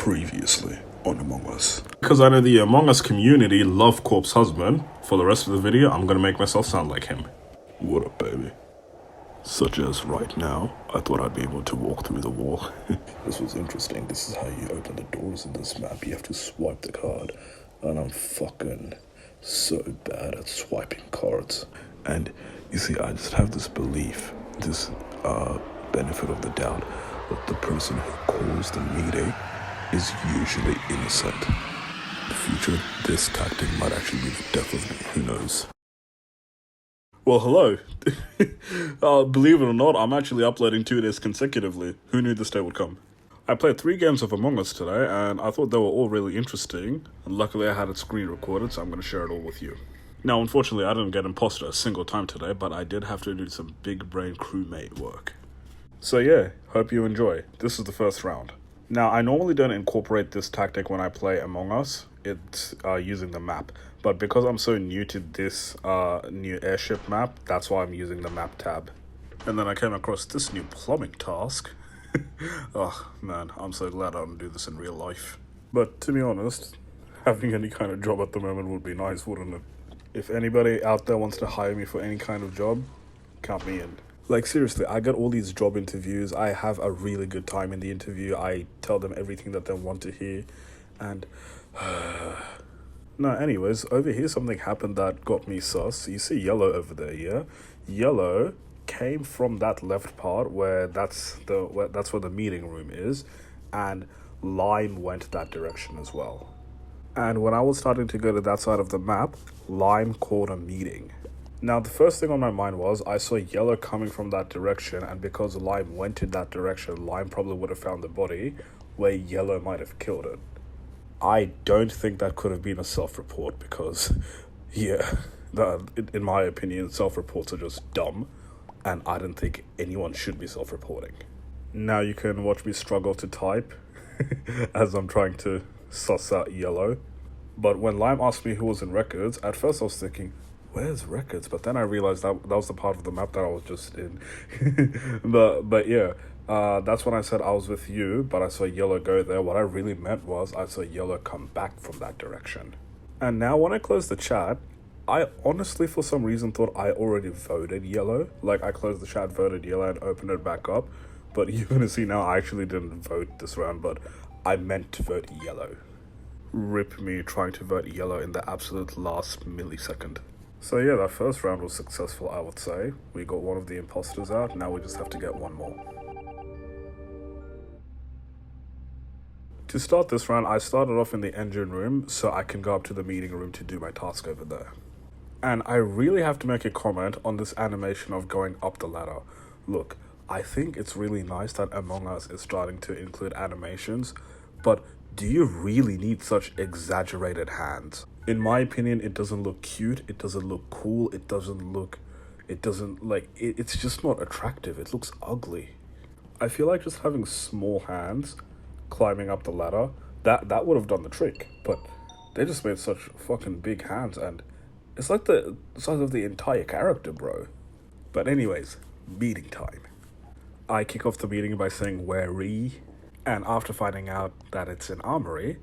Previously on Among Us. Because I know the Among Us community love Corpse Husband, for the rest of the video, I'm gonna make myself sound like him. What up, baby? Such as right now, I thought I'd be able to walk through the wall. This was interesting. This is how you open the doors in this map. You have to swipe the card. And I'm fucking so bad at swiping cards. And you see, I just have this belief, this benefit of the doubt, that the person who calls the meeting is usually innocent. In the future, this tactic might actually be the death of me. Who knows? Well, hello. Believe it or not, I'm actually uploading 2 days consecutively. Who knew this day would come? I played 3 games of Among Us today, and I thought they were all really interesting. And luckily, I had it screen recorded, so I'm going to share it all with you. Now, unfortunately, I didn't get imposter a single time today, but I did have to do some big brain crewmate work. So yeah, hope you enjoy. This is the first round. Now, I normally don't incorporate this tactic when I play Among Us. It's using the map. But because I'm so new to this new airship map, that's why I'm using the map tab. And then I came across this new plumbing task. Oh man, I'm so glad I don't do this in real life. But to be honest, having any kind of job at the moment would be nice, wouldn't it? If anybody out there wants to hire me for any kind of job, count me in. Like seriously, I get all these job interviews. I have a really good time in the interview. I tell them everything that they want to hear. And no, anyways, over here something happened that got me sus. You see yellow over there, yeah? Yellow came from that left part where that's where the meeting room is, and lime went that direction as well. And when I was starting to go to that side of the map, lime called a meeting. Now, the first thing on my mind was I saw yellow coming from that direction, and because lime went in that direction, lime probably would have found the body where yellow might have killed it. I don't think that could have been a self-report because, yeah, in my opinion, self-reports are just dumb, and I don't think anyone should be self-reporting. Now you can watch me struggle to type as I'm trying to suss out yellow. But when Lime asked me who was in records, at first I was thinking, where's records? But then I realized that was the part of the map that I was just in. but yeah, that's when I said I was with you, but I saw yellow go there. What I really meant was I saw yellow come back from that direction. And now when I closed the chat, I honestly for some reason thought I already voted yellow. Like I closed the chat, voted yellow, and opened it back up. But you're gonna see now I actually didn't vote this round, but I meant to vote yellow. Rip me trying to vote yellow in the absolute last millisecond. So yeah, that first round was successful, I would say. We got one of the imposters out, now we just have to get one more. To start this round, I started off in the engine room so I can go up to the meeting room to do my task over there. And I really have to make a comment on this animation of going up the ladder. Look, I think it's really nice that Among Us is starting to include animations, but do you really need such exaggerated hands? In my opinion, it doesn't look cute, it doesn't look cool, it's just not attractive, it looks ugly. I feel like just having small hands climbing up the ladder, that would have done the trick, but they just made such fucking big hands, and it's like the size of the entire character, bro. But anyways, meeting time. I kick off the meeting by saying "wary," and after finding out that it's an armory,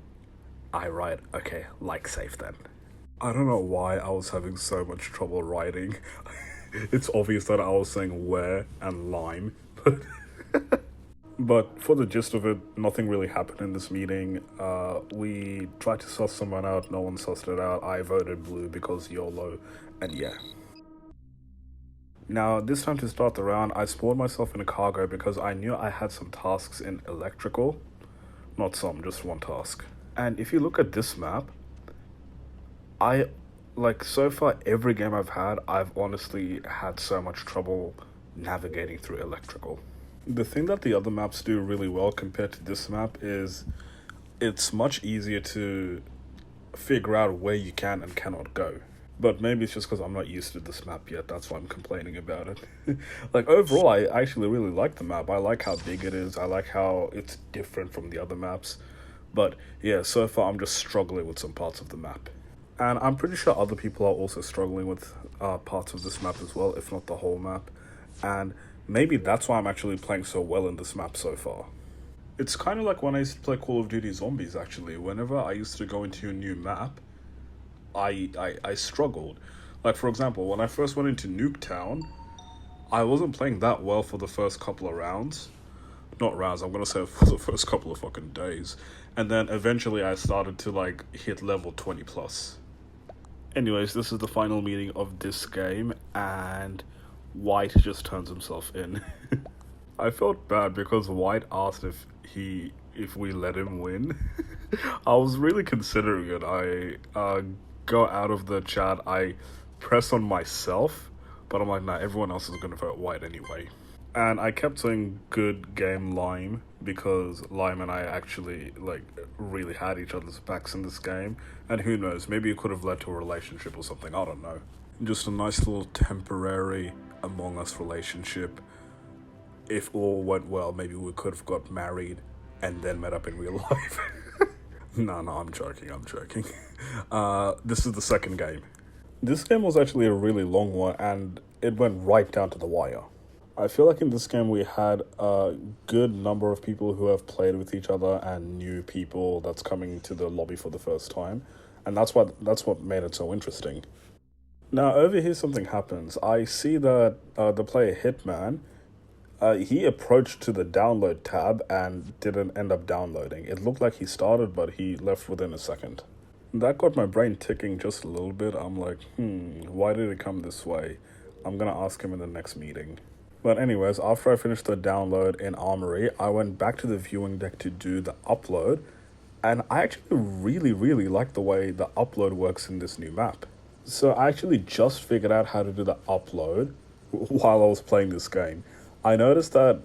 I write, okay, like safe then. I don't know why I was having so much trouble writing. It's obvious that I was saying where and lime, but for the gist of it, nothing really happened in this meeting. We tried to suss someone out, no one sussed it out. I voted blue because YOLO, and yeah. Now, this time to start the round, I spawned myself in a cargo because I knew I had some tasks in electrical. Not some, just one task. And if you look at this map, so far every game I've had, I've honestly had so much trouble navigating through electrical. The thing that the other maps do really well compared to this map is it's much easier to figure out where you can and cannot go. But maybe it's just because I'm not used to this map yet, that's why I'm complaining about it. Like, overall, I actually really like the map. I like how big it is, I like how it's different from the other maps. But yeah, so far I'm just struggling with some parts of the map. And I'm pretty sure other people are also struggling with parts of this map as well, if not the whole map. And maybe that's why I'm actually playing so well in this map so far. It's kind of like when I used to play Call of Duty Zombies, actually. Whenever I used to go into a new map, I struggled. Like, for example, when I first went into Nuketown, I wasn't playing that well for the first couple of rounds. Not rounds, I'm gonna say for the first couple of fucking days. And then eventually I started to, like, hit level 20 plus. Anyways, this is the final meeting of this game, and White just turns himself in. I felt bad because White asked if we let him win. I was really considering it. I go out of the chat, I press on myself, but I'm like, nah, everyone else is gonna vote White anyway. And I kept saying good game Lime because Lime and I actually like really had each other's backs in this game. And who knows, maybe it could have led to a relationship or something, I don't know. Just a nice little temporary Among Us relationship. If all went well, maybe we could have got married and then met up in real life. No, I'm joking. This is the second game. This game was actually a really long one, and it went right down to the wire. I feel like in this game we had a good number of people who have played with each other and new people that's coming to the lobby for the first time, and that's what made it so interesting. Now over here something happens. I see that the player Hitman, he approached to the download tab and didn't end up downloading. It looked like he started, but he left within a second. That got my brain ticking just a little bit. I'm like, why did it come this way? I'm gonna ask him in the next meeting. But anyways, after I finished the download in Armory, I went back to the viewing deck to do the upload, and I actually really like the way the upload works in this new map. So I actually just figured out how to do the upload while I was playing this game. I noticed that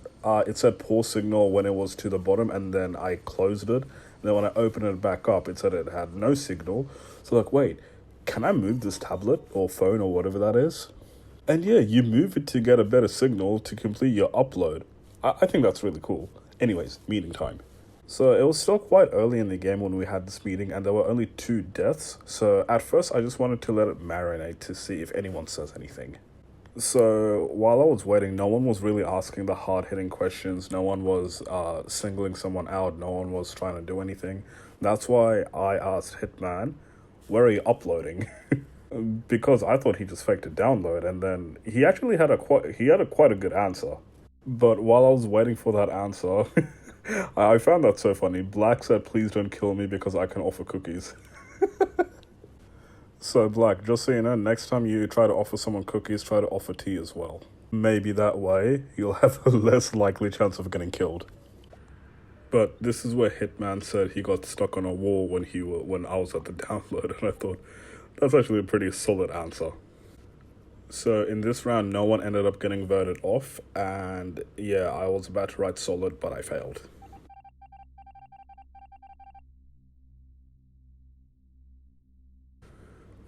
it said poor signal when it was to the bottom, and then I closed it. And then when I opened it back up, it said it had no signal. So like, wait, can I move this tablet or phone or whatever that is? And yeah, you move it to get a better signal to complete your upload. I think that's really cool. Anyways, meeting time. So it was still quite early in the game when we had this meeting, and there were only 2 deaths. So at first I just wanted to let it marinate to see if anyone says anything. So while I was waiting, no one was really asking the hard-hitting questions. No one was singling someone out. No one was trying to do anything. That's why I asked Hitman, where are you uploading? Because I thought he just faked a download, and then he actually had quite a good answer. But while I was waiting for that answer, I found that so funny. Black said, please don't kill me because I can offer cookies. So Black, just so you know, next time you try to offer someone cookies, try to offer tea as well. Maybe that way you'll have a less likely chance of getting killed. But this is where Hitman said he got stuck on a wall when I was at the download, and I thought that's actually a pretty solid answer. So in this round, no one ended up getting voted off, and yeah, I was about to write solid, but I failed.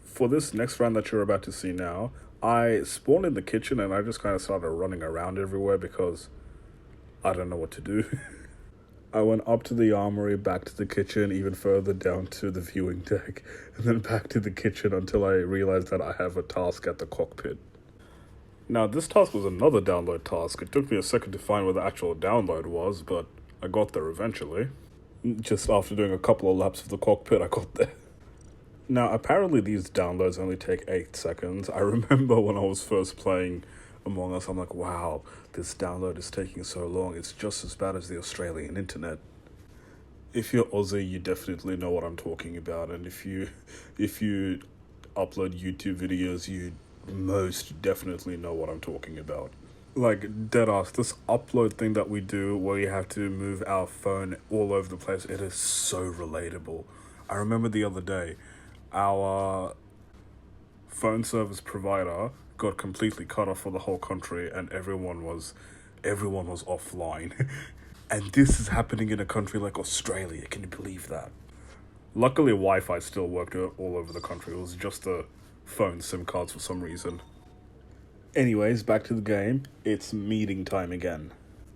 For this next round that you're about to see now, I spawned in the kitchen and I just kind of started running around everywhere because I don't know what to do. I went up to the armory, back to the kitchen, even further down to the viewing deck, and then back to the kitchen until I realized that I have a task at the cockpit. Now, this task was another download task. It took me a second to find where the actual download was, but I got there eventually. Just after doing a couple of laps of the cockpit, I got there. Now, apparently these downloads only take 8 seconds. I remember when I was first playing Among Us, I'm like, wow, this download is taking so long. It's just as bad as the Australian internet. If you're Aussie, you definitely know what I'm talking about. And if you upload YouTube videos, you most definitely know what I'm talking about. Like, deadass, this upload thing that we do where you have to move our phone all over the place, it is so relatable. I remember the other day, our phone service provider got completely cut off for the whole country, and everyone was offline. And this is happening in a country like Australia. Can you believe that? Luckily, Wi-Fi still worked all over the country. It was just the phone SIM cards for some reason. Anyways, back to the game. It's meeting time again.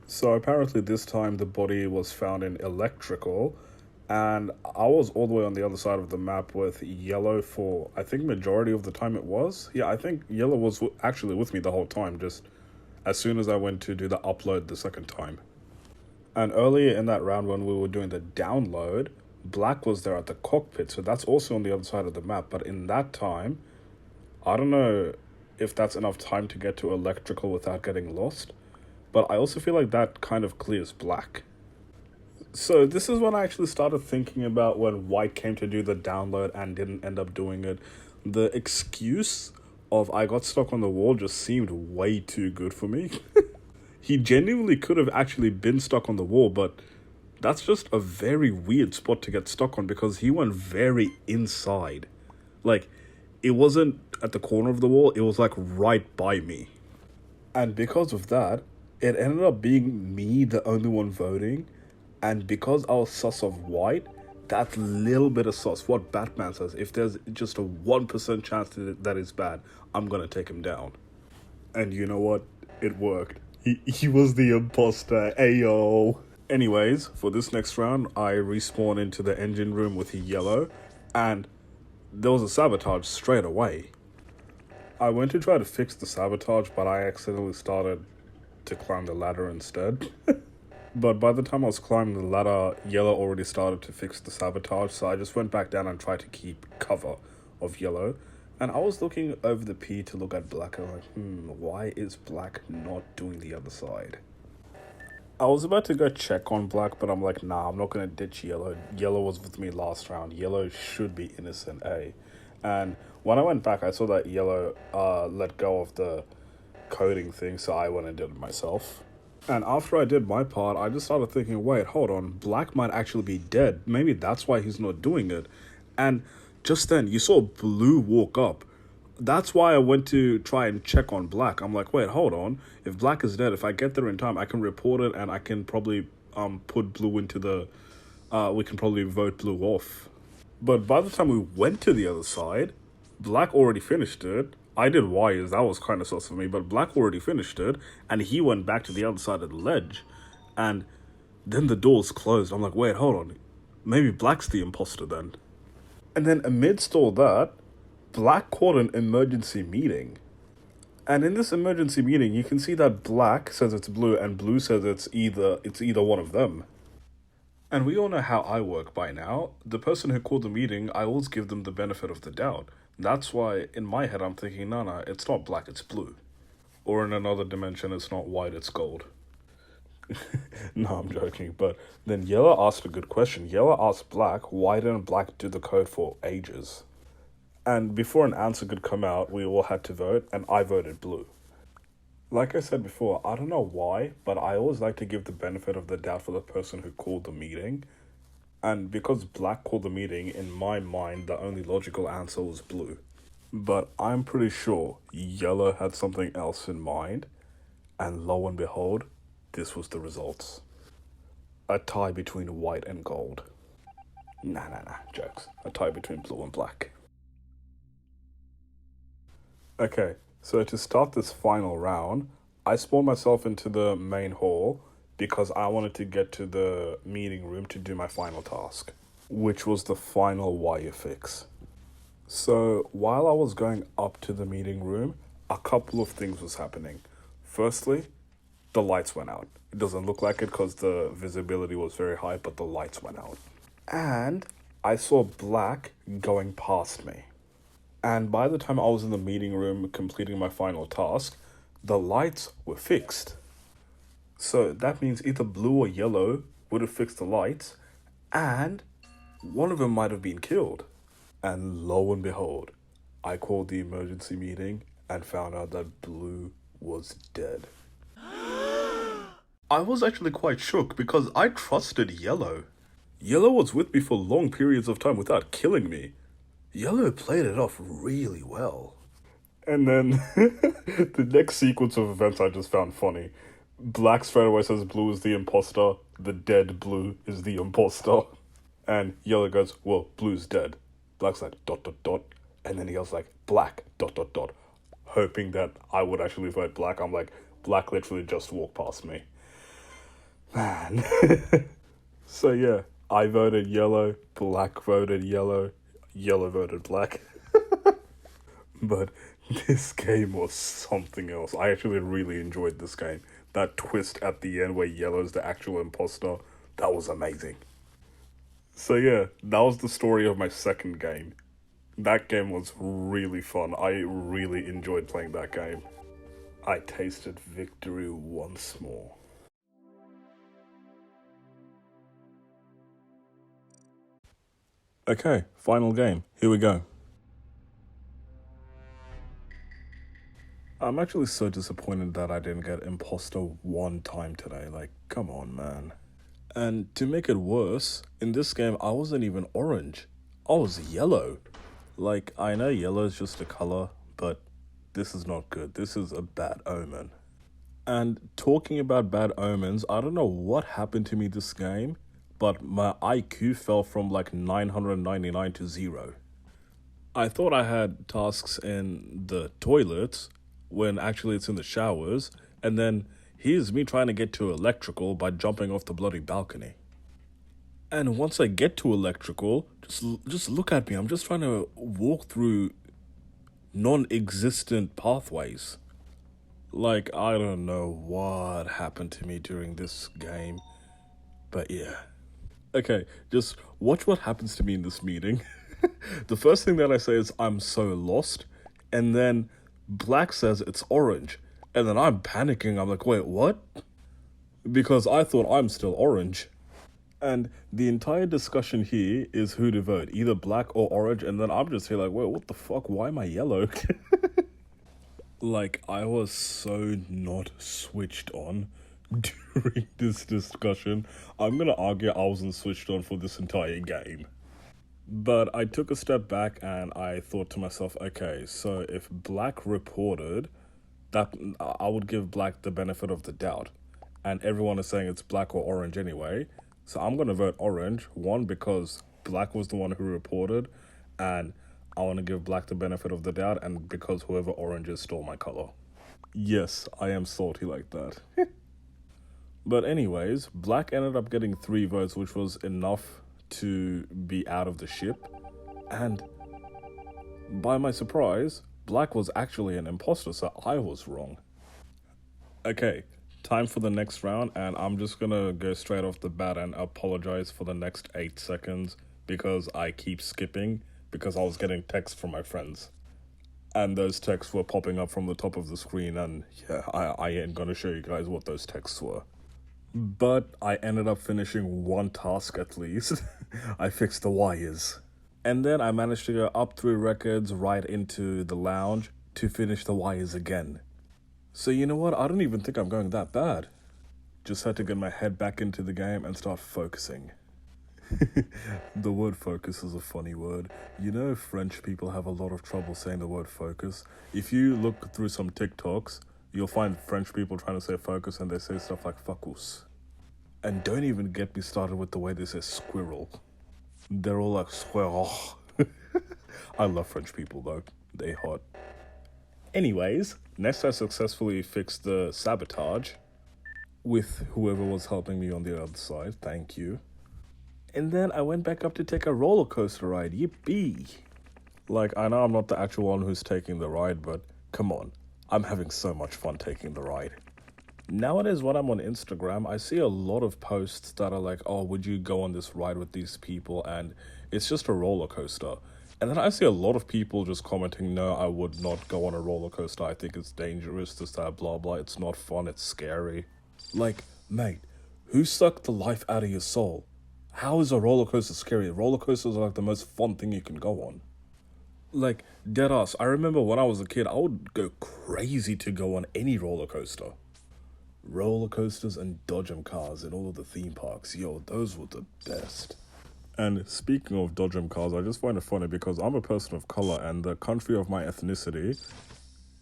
So apparently this time the body was found in electrical, and I was all the way on the other side of the map with yellow for, I think, majority of the time it was. Yeah, I think yellow was actually with me the whole time, just as soon as I went to do the upload the second time. And earlier in that round when we were doing the download, Black was there at the cockpit, so that's also on the other side of the map. But in that time, I don't know if that's enough time to get to electrical without getting lost, but I also feel like that kind of clears Black. So this is when I actually started thinking about when White came to do the download and didn't end up doing it. The excuse of I got stuck on the wall just seemed way too good for me. He genuinely could have actually been stuck on the wall, but that's just a very weird spot to get stuck on because he went very inside. Like, it wasn't at the corner of the wall, it was like right by me. And because of that, it ended up being me the only one voting. And because I was sus of White, that little bit of sus, what Batman says, if there's just a 1% chance that is bad, I'm gonna take him down. And you know what? It worked. He was the imposter. Ayo. Anyways, for this next round, I respawn into the engine room with Yellow, and there was a sabotage straight away. I went to try to fix the sabotage, but I accidentally started to climb the ladder instead. But by the time I was climbing the ladder, Yellow already started to fix the sabotage, so I just went back down and tried to keep cover of Yellow. And I was looking over the P to look at Black, and I'm like, why is Black not doing the other side? I was about to go check on Black, but I'm like, nah, I'm not going to ditch Yellow. Yellow was with me last round. Yellow should be innocent, A. And when I went back, I saw that Yellow let go of the coding thing, so I went and did it myself. And after I did my part, I just started thinking, wait, hold on, Black might actually be dead. Maybe that's why he's not doing it. And just then, you saw Blue walk up. That's why I went to try and check on Black. I'm like, wait, hold on. If Black is dead, if I get there in time, I can report it and I can probably put Blue into the... we can probably vote Blue off. But by the time we went to the other side, Black already finished it. I did wires, that was kind of sus for me, but Black already finished it, and he went back to the other side of the ledge, and then the doors closed. I'm like, wait, hold on, maybe Black's the imposter then. And then amidst all that, Black called an emergency meeting. And in this emergency meeting, you can see that Black says it's Blue, and Blue says it's either one of them. And we all know how I work by now. The person who called the meeting, I always give them the benefit of the doubt. That's why, in my head, I'm thinking, nah, it's not Black, it's Blue. Or in another dimension, it's not white, it's gold. No, I'm joking. But then Yellow asked a good question. Yellow asked Black, why didn't Black do the code for ages? And before an answer could come out, we all had to vote, and I voted Blue. Like I said before, I don't know why, but I always like to give the benefit of the doubt for the person who called the meeting. And because Black called the meeting, in my mind, the only logical answer was Blue. But I'm pretty sure Yellow had something else in mind, and lo and behold, this was the results. A tie between white and gold. Nah, jokes. A tie between Blue and Black. Okay, so to start this final round, I spawned myself into the main hall, because I wanted to get to the meeting room to do my final task, which was the final wire fix. So while I was going up to the meeting room, a couple of things was happening. Firstly, the lights went out. It doesn't look like it because the visibility was very high, but the lights went out. And I saw Black going past me. And by the time I was in the meeting room completing my final task, the lights were fixed. So that means either Blue or Yellow would have fixed the lights, and one of them might have been killed. And lo and behold, I called the emergency meeting and found out that Blue was dead. I was actually quite shook because I trusted Yellow. Yellow was with me for long periods of time without killing me. Yellow played it off really well. And then the next sequence of events I just found funny. Black straight away says Blue is the imposter. The dead Blue is the imposter. And Yellow goes, well, Blue's dead. Black's like, ... And then he goes like, Black, ... Hoping that I would actually vote Black. I'm like, Black literally just walked past me. Man. So yeah, I voted Yellow. Black voted Yellow. Yellow voted Black. But this game was something else. I actually really enjoyed this game. that twist at the end where yellow's the actual imposter, that was amazing. So yeah, that was the story of my second game. That game was really fun. I really enjoyed playing that game. I tasted victory once more. Okay, final game. Here we go. I'm actually so disappointed that I didn't get imposter one time today. Like, come on, man. And to make it worse, in this game, I wasn't even orange. I was yellow. Like, I know yellow is just a color, but this is not good. This is a bad omen. And talking about bad omens, I don't know what happened to me this game, but my IQ fell from like 999 to 0. I thought I had tasks in the toilets when actually it's in the showers, and then here's me trying to get to electrical by jumping off the bloody balcony. And once I get to electrical, just look at me. I'm just trying to walk through non-existent pathways. Like, I don't know what happened to me during this game, but yeah. Okay, just watch what happens to me in this meeting. The first thing that I say is I'm so lost, and then Black says it's orange, and then I'm panicking. I'm like, wait, what? Because I thought I'm still orange. And the entire discussion here is who to vote, either Black or orange, and then I'm just here like, wait, what the fuck? Why am I yellow? Like, I was so not switched on during this discussion. I'm gonna argue I wasn't switched on for this entire game. But I took a step back and I thought to myself, okay, so if Black reported, that I would give Black the benefit of the doubt. And everyone is saying it's Black or orange anyway. So I'm gonna vote orange. One, because Black was the one who reported, and I want to give Black the benefit of the doubt, and because whoever orange is stole my color. Yes, I am salty like that. But anyways, Black ended up getting 3 votes, which was enough to be out of the ship. And by my surprise, Black was actually an imposter, so I was wrong. Okay, time for the next round, and I'm just gonna go straight off the bat and apologize for the next 8 seconds because I keep skipping because I was getting texts from my friends. And those texts were popping up from the top of the screen, and yeah, I ain't gonna show you guys what those texts were. But I ended up finishing one task at least. I fixed the wires. And then I managed to go up 3 records right into the lounge to finish the wires again. So you know what? I don't even think I'm going that bad. Just had to get my head back into the game and start focusing. The word focus is a funny word. You know, French people have a lot of trouble saying the word focus. If you look through some TikToks, you'll find French people trying to say focus and they say stuff like focus. And don't even get me started with the way they say squirrel. They're all like squirrel. I love French people though. They hot. Anyways, next I successfully fixed the sabotage with whoever was helping me on the other side. Thank you. And then I went back up to take a roller coaster ride. Yippee! Like, I know I'm not the actual one who's taking the ride, but come on. I'm having so much fun taking the ride. Nowadays, when I'm on Instagram, I see a lot of posts that are like, oh, would you go on this ride with these people? And it's just a roller coaster. And then I see a lot of people just commenting, no, I would not go on a roller coaster. I think it's dangerous, this, that, blah, blah. It's not fun, it's scary. Like, mate, who sucked the life out of your soul? How is a roller coaster scary? Roller coasters are like the most fun thing you can go on. Like, deadass, I remember when I was a kid, I would go crazy to go on any roller coaster. Roller coasters and dodgem cars in all of the theme parks, yo, those were the best. And speaking of dodgem cars, I just find it funny because I'm a person of color and the country of my ethnicity,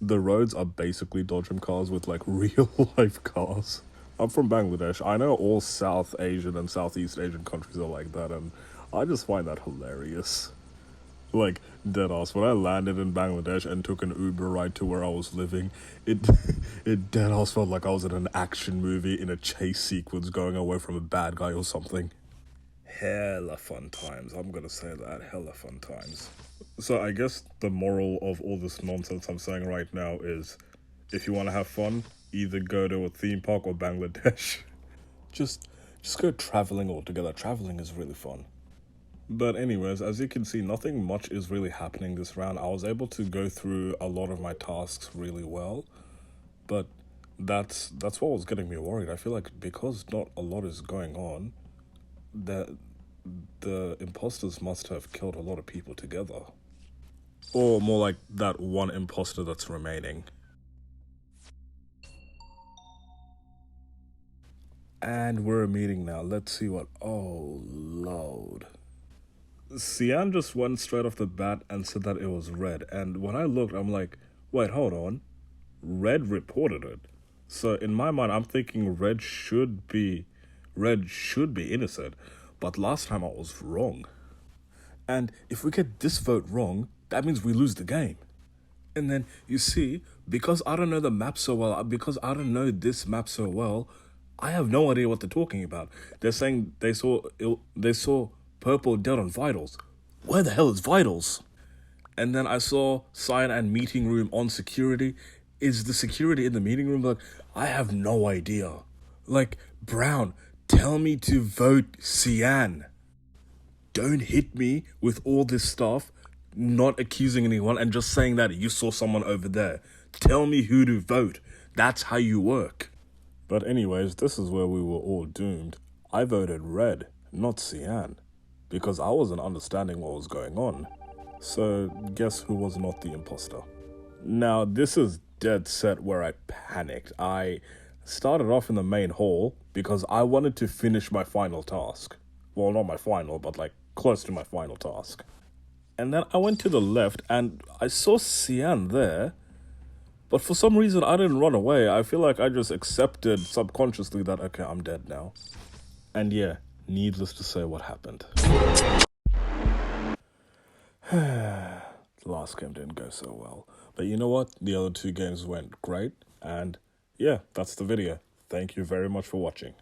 the roads are basically dodgem cars with like real life cars. I'm from Bangladesh. I know all South Asian and Southeast Asian countries are like that, and I just find that hilarious. Like, deadass, when I landed in Bangladesh and took an Uber ride to where I was living, it deadass felt like I was in an action movie in a chase sequence going away from a bad guy or something. Hella fun times, I'm gonna say that, hella fun times. So I guess the moral of all this nonsense I'm saying right now is, if you want to have fun, either go to a theme park or Bangladesh. Just, just go traveling altogether. Traveling is really fun. But anyways, as you can see, nothing much is really happening this round. I was able to go through a lot of my tasks really well, but that's what was getting me worried. I feel like because not a lot is going on, that the imposters must have killed a lot of people together. Or more like that one imposter that's remaining. And we're meeting now. Let's see what. Oh, Lord. Cian just went straight off the bat and said that it was Red. And when I looked, I'm like, wait, hold on. Red reported it. So in my mind, I'm thinking Red should be innocent. But last time I was wrong. And if we get this vote wrong, that means we lose the game. And then you see, because I don't know the map so well, because I don't know this map so well, I have no idea what they're talking about. They're saying they saw purple dead on vitals. Where the hell is vitals? And then I saw sign and meeting room on security. Is the security in the meeting room? Like, I have no idea. Like, Brown, tell me to vote Cian. Don't hit me with all this stuff, not accusing anyone and just saying that you saw someone over there. Tell me who to vote. That's how you work. But anyways, this is where we were all doomed. I voted Red, not Cian, because I wasn't understanding what was going on. So guess who was not the imposter? Now this is dead set where I panicked. I started off in the main hall because I wanted to finish my final task. Well, not my final, but like close to my final task. And then I went to the left and I saw Cian there. But for some reason, I didn't run away. I feel like I just accepted subconsciously that, okay, I'm dead now. And yeah, needless to say what happened. The last game didn't go so well. But you know what? The other two games went great. And yeah, that's the video. Thank you very much for watching.